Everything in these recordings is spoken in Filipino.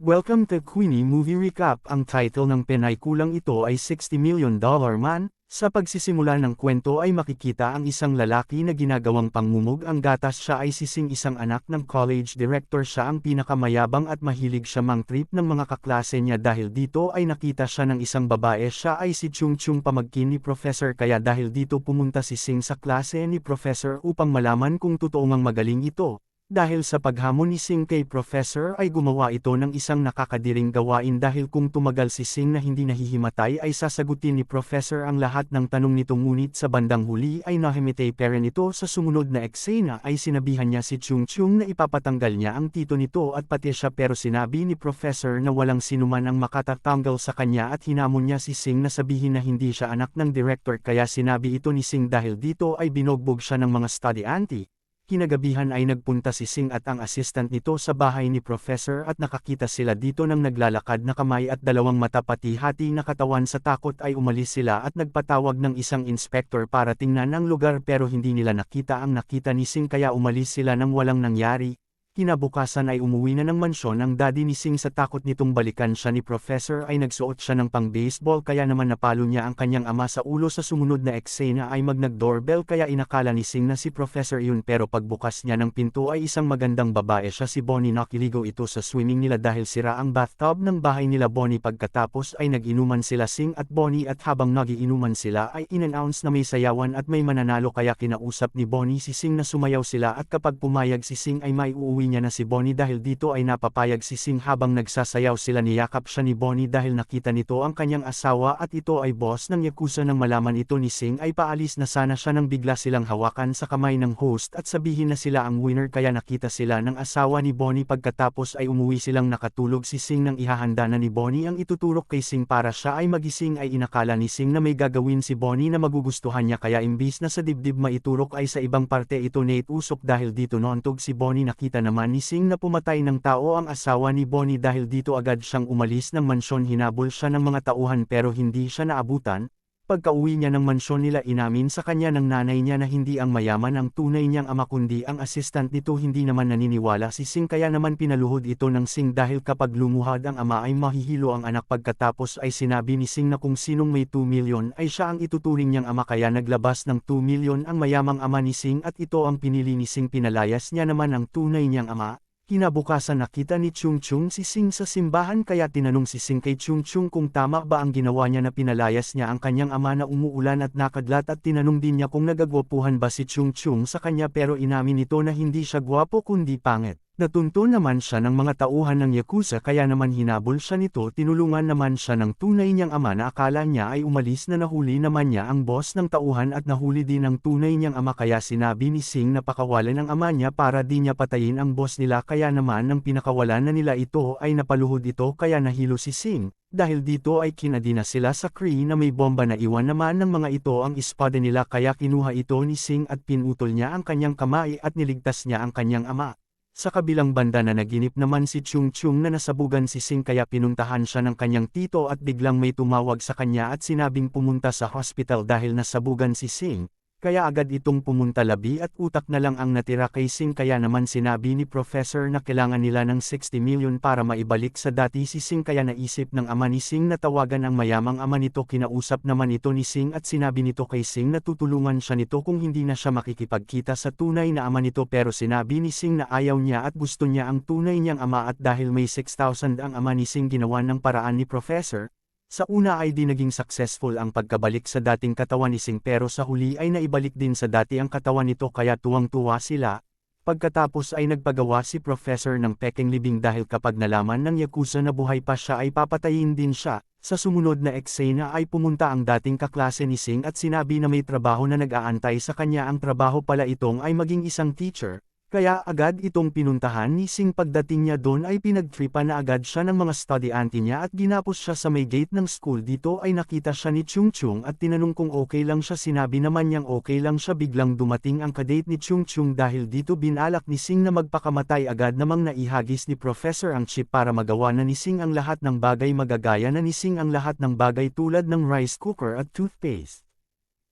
Welcome to Queenie Movie Recap. Ang title ng penaykulang ito ay $60 Million Man. Sa pagsisimula ng kwento ay makikita ang isang lalaki na ginagawang pangmumug ang gatas. Siya ay isang anak ng college director. Siya ang pinakamayabang at mahilig siya mang-trip ng mga kaklase niya. Dahil dito ay nakita siya ng isang babae. Siya ay si Chung Chung, pamangkin ni Professor. Kaya dahil dito pumunta si Sing sa klase ni Professor upang malaman kung totoo ngang magaling ito. Dahil sa paghamon ni Sing kay Professor ay gumawa ito ng isang nakakadiring gawain. Dahil kung tumagal si Sing na hindi nahihimatay ay sasagutin ni Professor ang lahat ng tanong nito. Ngunit sa bandang huli ay nahimatay pa rin ito. Sa sumunod na eksena ay sinabihan niya si Chung Chung na ipapatanggal niya ang tito nito at pati siya, pero sinabi ni Professor na walang sinuman ang makatatanggal sa kanya at hinamon niya si Sing na sabihin na hindi siya anak ng director. Kaya sinabi ito ni Sing dahil dito ay binogbog siya ng mga estudyante. Kinagabihan ay nagpunta si Sing at ang assistant nito sa bahay ni Professor at nakakita sila dito ng naglalakad na kamay at dalawang mata pati hati na katawan. Sa takot ay umalis sila at nagpatawag ng isang inspector para tingnan ang lugar, pero hindi nila nakita ang nakita ni Sing kaya umalis sila nang walang nangyari. Kinabukasan ay umuwi na ng mansyon ang daddy ni Sing. Sa takot nitong balikan siya ni Professor ay nagsuot siya ng pang-baseball kaya naman napalo niya ang kanyang ama sa ulo. Sa sumunod na eksena ay nag-doorbell kaya inakala ni Sing na si Professor yun, pero pagbukas niya ng pinto ay isang magandang babae siya, si Bonnie. Nakiligo ito sa swimming nila dahil sira ang bathtub ng bahay nila Bonnie. Pagkatapos ay nag-inuman sila Sing at Bonnie at habang nag-iinuman sila ay in-announce na may sayawan at may mananalo kaya kinausap ni Bonnie si Sing na sumayaw sila at kapag pumayag si Sing ay may uuwi niya na si Bonnie. Dahil dito ay napapayag si Sing. Habang nagsasayaw sila niyakap siya ni Bonnie dahil nakita nito ang kanyang asawa at ito ay boss ng Yakuza. Nang malaman ito ni Sing ay paalis na sana siya nang bigla silang hawakan sa kamay ng host at sabihin na sila ang winner kaya nakita sila ng asawa ni Bonnie. Pagkatapos ay umuwi silang nakatulog si Sing nang ihahanda na ni Bonnie ang ituturok kay Sing para siya ay magising. Ay inakala ni Sing na may gagawin si Bonnie na magugustuhan niya kaya imbis na sa dibdib maiturok ay sa ibang parte ito naitusok. Dahil dito noontog si Bonnie. Nakita naman ni Sing na pumatay ng tao ang asawa ni Bonnie. Dahil dito agad siyang umalis ng mansyon. Hinabol siya ng mga tauhan pero hindi siya naabutan. Pagka-uwi niya ng mansyon nila inamin sa kanya ng nanay niya na hindi ang mayaman ang tunay niyang ama kundi ang assistant nito. Hindi naman naniniwala si Sing kaya naman pinaluhod ito ng Sing dahil kapag lumuhad ang ama ay mahihilo ang anak. Pagkatapos ay sinabi ni Sing na kung sinong may 2 million ay siya ang ituturing niyang ama kaya naglabas ng 2 million ang mayamang ama ni Sing at ito ang pinili ni Sing. Pinalayas niya naman ang tunay niyang ama. Kinabukasan nakita ni Chung Chung si Sing sa simbahan kaya tinanong si Sing kay Chung Chung kung tama ba ang ginawa niya na pinalayas niya ang kanyang ama na umuulan at nakadlat, at tinanong din niya kung nagagwapuhan ba si Chung Chung sa kanya, pero inamin nito na hindi siya gwapo kundi pangit. Natunto naman siya ng mga tauhan ng Yakuza kaya naman hinabol siya nito. Tinulungan naman siya ng tunay niyang ama na akala niya ay umalis na nahuli naman niya ang boss ng tauhan at nahuli din ang tunay niyang ama kaya sinabi ni Sing na pakawalan ang ama niya para di niya patayin ang boss nila kaya naman nang pinakawalan na nila ito ay napaluhod ito kaya nahilo si Sing. Dahil dito ay kinadina sila sa Cree na may bomba na iwan naman ng mga ito ang espada nila kaya kinuha ito ni Sing at pinutol niya ang kanyang kamay at niligtas niya ang kanyang ama. Sa kabilang banda na naginip naman si Chung Chung na nasabugan si Sing kaya pinuntahan siya ng kanyang tito at biglang may tumawag sa kanya at sinabing pumunta sa hospital dahil nasabugan si Sing. Kaya agad itong pumunta, labi at utak na lang ang natira kay Sing kaya naman sinabi ni Professor na kailangan nila ng 60 million para maibalik sa dati si Sing kaya naisip ng ama ni Sing na tawagan ang mayamang ama nito. Kinausap naman ito ni Sing at sinabi nito kay Sing na tutulungan siya nito kung hindi na siya makikipagkita sa tunay na ama nito, pero sinabi ni Sing na ayaw niya at gusto niya ang tunay niyang ama at dahil may 6,000 ang ama ni Sing ginawa ng paraan ni Professor. Sa una ay di naging successful ang pagkabalik sa dating katawan ni Sing pero sa huli ay naibalik din sa dati ang katawan nito kaya tuwang-tuwa sila. Pagkatapos ay nagpagawa si Professor ng peking libing dahil kapag nalaman ng Yakuza na buhay pa siya ay papatayin din siya. Sa sumunod na eksena ay pumunta ang dating kaklase ni Sing at sinabi na may trabaho na nag-aantay sa kanya. Ang trabaho pala itong ay maging isang teacher. Kaya agad itong pinuntahan ni Sing. Pagdating niya doon ay pinagtripan na agad siya ng mga estudyante niya at ginapos siya sa may gate ng school. Dito ay nakita siya ni Chung Chung at tinanong kung okay lang siya. Sinabi naman niyang okay lang siya. Biglang dumating ang kadate ni Chung Chung dahil dito binalak ni Sing na magpakamatay. Agad namang naihagis ni Professor ang chip para magawa na ni Sing ang lahat ng bagay. Magagaya na ni Sing ang lahat ng bagay tulad ng rice cooker at toothpaste.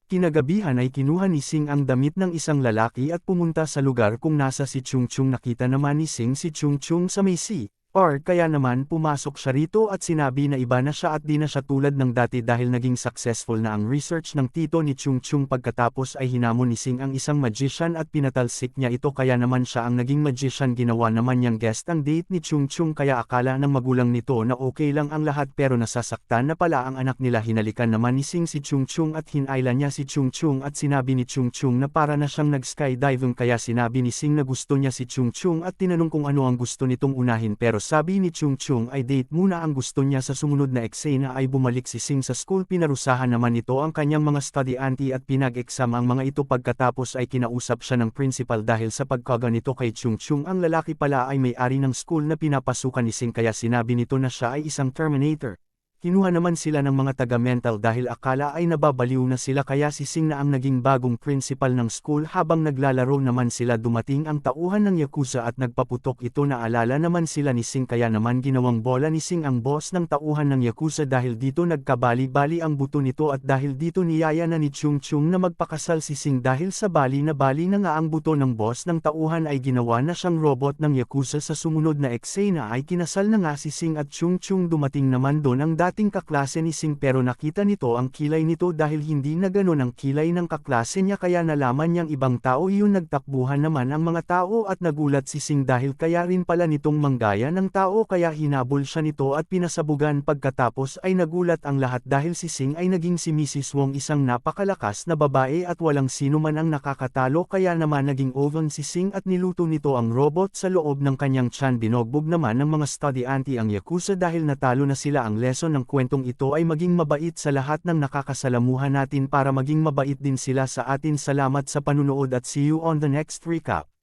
Kinagabihan ay kinuha ni Sing ang damit ng isang lalaki at pumunta sa lugar kung nasa si Chung Chung. Nakita naman ni Sing si Chung Chung sa may sea, Or kaya naman pumasok siya rito at sinabi na iba na siya at di na siya tulad ng dati dahil naging successful na ang research ng tito ni Chung Chung pagkatapos ay hinamon ni Sing ang isang magician at pinatalsik niya ito kaya naman siya ang naging magician ginawa naman niyang guest ang date ni Chung Chung kaya akala ng magulang nito na okay lang ang lahat pero nasasaktan na pala ang anak nila hinalikan naman ni Sing si Chung Chung at hinailan niya si Chung Chung at sinabi ni Chung Chung na para na siyang nag-skydiving kaya sinabi ni Sing na gusto niya si Chung Chung at tinanong kung ano ang gusto nitong unahin pero sabi ni Chung Chung ay date muna ang gusto niya sa sumunod na eksena ay bumalik si Sing sa school pinarusahan naman nito ang kanyang mga studyante at pinag-exam ang mga ito pagkatapos ay kinausap siya ng principal dahil sa pagkaganito kay Chung Chung ang lalaki pala ay may-ari ng school na pinapasukan ni Sing kaya sinabi nito na siya ay isang Terminator. Kinuha naman sila ng mga taga-mental dahil akala ay nababaliw na sila kaya si Sing na ang naging bagong principal ng school habang naglalaro naman sila dumating ang tauhan ng Yakuza at nagpaputok ito na alala naman sila ni Sing kaya naman ginawang bola ni Sing ang boss ng tauhan ng Yakuza dahil dito nagkabali-bali ang buto nito at dahil dito niyaya na ni Chung Chung na magpakasal si Sing dahil sa bali na nga ang buto ng boss ng tauhan ay ginawa na siyang robot ng Yakuza sa sumunod na eksena ay kinasal na nga si Sing at Chung Chung dumating naman doon ang dating kaklase ni Sing pero nakita nito ang kilay nito dahil hindi na ganon ang kilay ng kaklase niya kaya nalaman niyang ibang tao yun nagtakbuhan naman ang mga tao at nagulat si Sing dahil kaya rin pala nitong manggaya ng tao kaya hinabol siya nito at pinasabugan pagkatapos ay nagulat ang lahat dahil si Sing ay naging si Mrs. Wong isang napakalakas na babae at walang sino man ang nakakatalo kaya naman naging oven si Sing at niluto nito ang robot sa loob ng kanyang tiyan binogbog naman ng mga studyante ang Yakuza dahil natalo na sila ang lesson ng kwentong ito ay maging mabait sa lahat ng nakakasalamuhan natin para maging mabait din sila sa atin salamat sa panunood at see you on the next recap.